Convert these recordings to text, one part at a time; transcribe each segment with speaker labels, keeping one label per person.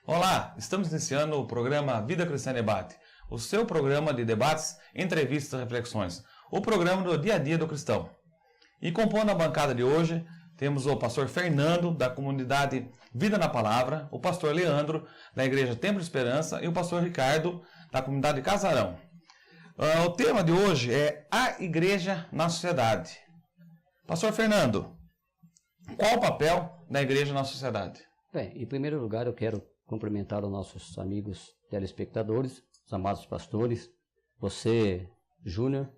Speaker 1: Olá, estamos iniciando o programa Vida Cristã em Debate, o seu programa de debates, entrevistas e reflexões, o programa do dia a dia do cristão. E compondo a bancada de hoje, temos o pastor Fernando, da comunidade Vida na Palavra, o pastor Leandro, da Igreja Templo de Esperança, e o pastor Ricardo, da comunidade Casarão. O tema de hoje é a igreja na sociedade. Pastor Fernando, qual o papel da igreja na sociedade?
Speaker 2: Bem, em primeiro lugar eu quero cumprimentar os nossos amigos telespectadores, os amados pastores, você, Júnior.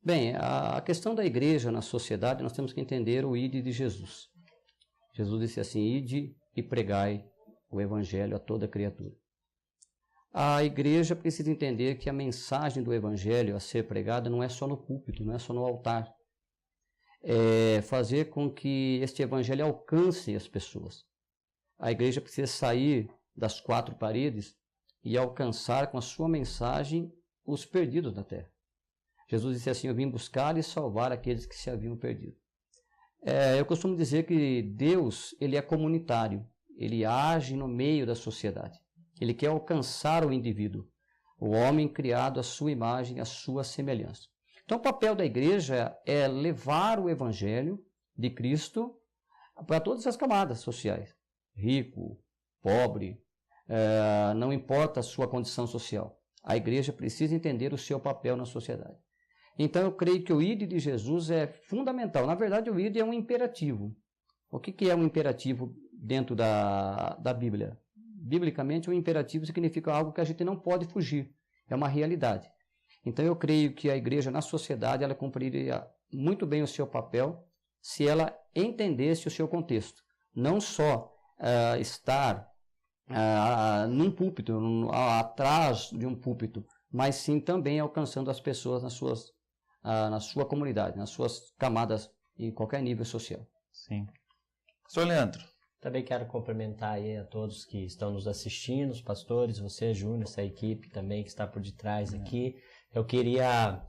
Speaker 2: Bem, a questão da igreja na sociedade, nós temos que entender o ide de Jesus. Jesus disse assim, ide e pregai o evangelho a toda criatura. A igreja precisa entender que a mensagem do evangelho a ser pregada não é só no púlpito, não é só no altar. É fazer com que este evangelho alcance as pessoas. A igreja precisa sair das quatro paredes e alcançar com a sua mensagem os perdidos da terra. Jesus disse assim, eu vim buscar e salvar aqueles que se haviam perdido. Eu costumo dizer que Deus, ele é comunitário, ele age no meio da sociedade. Ele quer alcançar o indivíduo, o homem criado à sua imagem, à sua semelhança. Então o papel da igreja é levar o evangelho de Cristo para todas as camadas sociais. Rico, pobre, não importa a sua condição social. A igreja precisa entender o seu papel na sociedade. Então eu creio que o ide de Jesus é fundamental. Na verdade o ide é um imperativo. O que é um imperativo dentro da Bíblia? Biblicamente, o imperativo significa algo que a gente não pode fugir, é uma realidade. Então eu creio que a igreja na sociedade, ela cumpriria muito bem o seu papel se ela entendesse o seu contexto. Não só estar num púlpito, atrás de um púlpito, mas sim também alcançando as pessoas na sua comunidade, nas suas camadas, em qualquer nível social.
Speaker 1: Sim. Pastor Leandro.
Speaker 3: Também quero cumprimentar aí a todos que estão nos assistindo, os pastores, você, Júnior, essa equipe também que está por detrás aqui. Eu queria,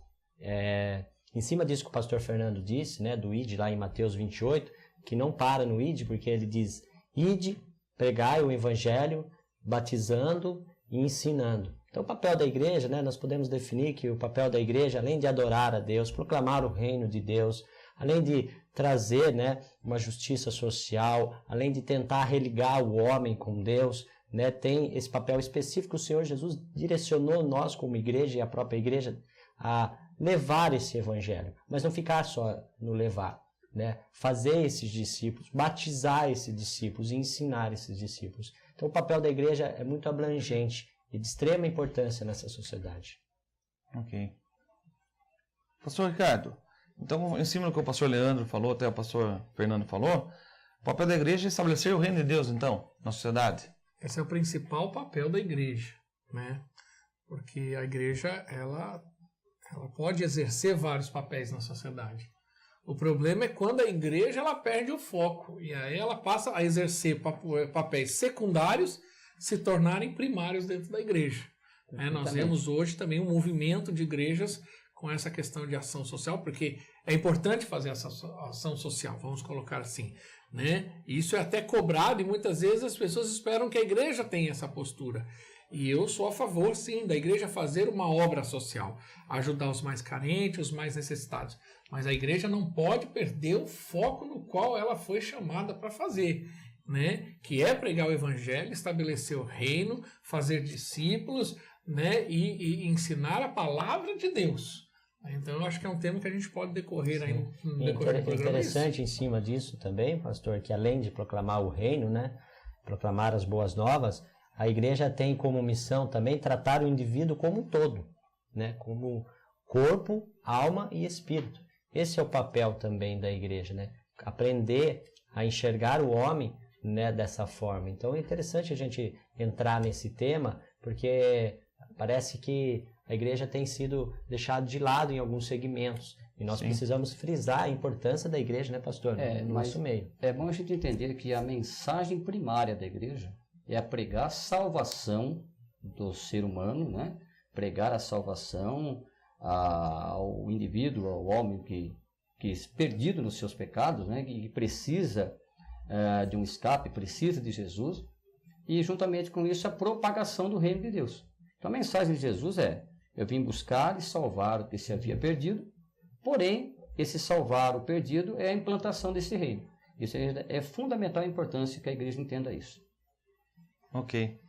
Speaker 3: em cima disso que o pastor Fernando disse, né, do ide lá em Mateus 28, que não para no ide, porque ele diz, ide, pregai o evangelho, batizando e ensinando. Então o papel da igreja, né, nós podemos definir que o papel da igreja, além de adorar a Deus, proclamar o reino de Deus, além de trazer, né, uma justiça social, além de tentar religar o homem com Deus, né, tem esse papel específico. O Senhor Jesus direcionou nós como igreja e a própria igreja a levar esse evangelho, mas não ficar só no levar, né, fazer esses discípulos, batizar esses discípulos e ensinar esses discípulos. Então o papel da igreja é muito abrangente e de extrema importância nessa sociedade.
Speaker 1: Ok. Pastor Ricardo, então, em cima do que o pastor Leandro falou, até o pastor Fernando falou, o papel da igreja é estabelecer o reino de Deus, então, na sociedade.
Speaker 4: Esse é o principal papel da igreja, né? Porque a igreja, ela pode exercer vários papéis na sociedade. O problema é quando a igreja ela perde o foco, e aí ela passa a exercer papéis secundários se tornarem primários dentro da igreja. Nós vemos hoje também um movimento de igrejas com essa questão de ação social, porque é importante fazer essa ação social, vamos colocar assim, né? Isso é até cobrado e muitas vezes as pessoas esperam que a igreja tenha essa postura. E eu sou a favor, sim, da igreja fazer uma obra social, ajudar os mais carentes, os mais necessitados. Mas a igreja não pode perder o foco no qual ela foi chamada para fazer, né? Que é pregar o evangelho, estabelecer o reino, fazer discípulos, né? E ensinar a palavra de Deus. Então eu acho que é um tema que a gente pode decorrer aí no decorrer do programa.
Speaker 3: Interessante em cima disso também, pastor, que além de proclamar o reino, né, proclamar as boas novas, a igreja tem como missão também tratar o indivíduo como um todo, né, como corpo, alma e espírito. Esse é o papel também da igreja, né, aprender a enxergar o homem, né, dessa forma. Então é interessante a gente entrar nesse tema, porque parece que a igreja tem sido deixada de lado em alguns segmentos. E nós precisamos frisar a importância da igreja, né, pastor? No nosso meio.
Speaker 2: É bom a gente entender que a mensagem primária da igreja é a pregar a salvação do ser humano, né? Pregar a salvação ao indivíduo, ao homem que perdido nos seus pecados, né? Que precisa de um escape, precisa de Jesus. e juntamente com isso a propagação do reino de Deus. Então a mensagem de Jesus é: eu vim buscar e salvar o que se havia perdido, porém esse salvar o perdido é a implantação desse reino. Isso é fundamental a importância que a igreja entenda isso.
Speaker 1: Ok.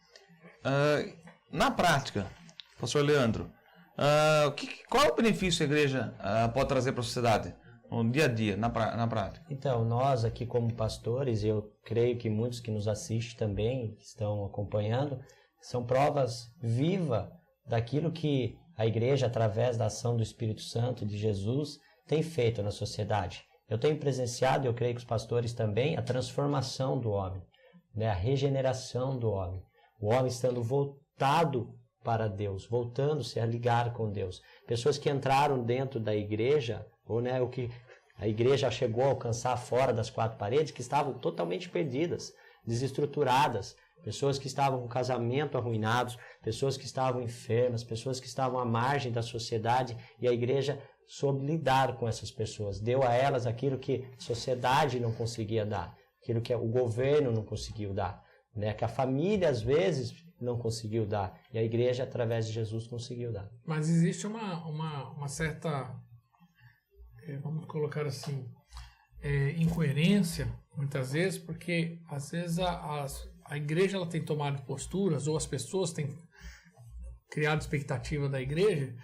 Speaker 1: Na prática, pastor Leandro, qual é o benefício que a igreja pode trazer para a sociedade, no dia a dia, na prática?
Speaker 3: Então, nós aqui como pastores, eu creio que muitos que nos assistem também, que estão acompanhando, são provas vivas daquilo que a igreja, através da ação do Espírito Santo, de Jesus, tem feito na sociedade. Eu tenho presenciado, eu creio que os pastores também, a transformação do homem, né? A regeneração do homem. O homem estando voltado para Deus, voltando-se a ligar com Deus. Pessoas que entraram dentro da igreja, ou né, o que a igreja chegou a alcançar fora das quatro paredes, que estavam totalmente perdidas, desestruturadas. Pessoas que estavam com casamento arruinados, pessoas que estavam enfermas, pessoas que estavam à margem da sociedade, e a igreja soube lidar com essas pessoas. Deu a elas aquilo que a sociedade não conseguia dar, aquilo que o governo não conseguiu dar, né? Que a família, às vezes, não conseguiu dar. E a igreja, através de Jesus, conseguiu dar.
Speaker 4: Mas existe uma certa, vamos colocar assim, incoerência, muitas vezes, porque, às vezes, a igreja ela tem tomado posturas, ou as pessoas têm criado expectativa da igreja,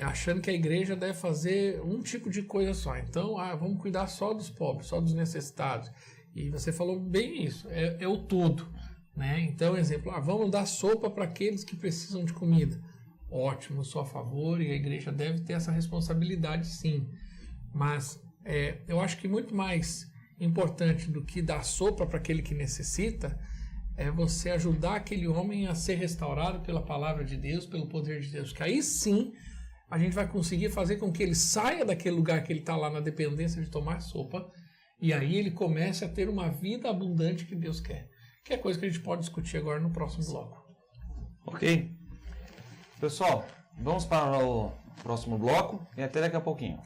Speaker 4: achando que a igreja deve fazer um tipo de coisa só. Então, vamos cuidar só dos pobres, só dos necessitados. E você falou bem isso, é o todo, né? Então, exemplo, vamos dar sopa para aqueles que precisam de comida. Ótimo, sou a favor, e a igreja deve ter essa responsabilidade, sim. Mas eu acho que muito mais importante do que dar sopa para aquele que necessita é você ajudar aquele homem a ser restaurado pela palavra de Deus, pelo poder de Deus. Que aí sim a gente vai conseguir fazer com que ele saia daquele lugar que ele está lá na dependência de tomar sopa, e aí ele comece a ter uma vida abundante que Deus quer. Que é coisa que a gente pode discutir agora no próximo bloco.
Speaker 1: Ok. Pessoal, vamos para o próximo bloco e até daqui a pouquinho.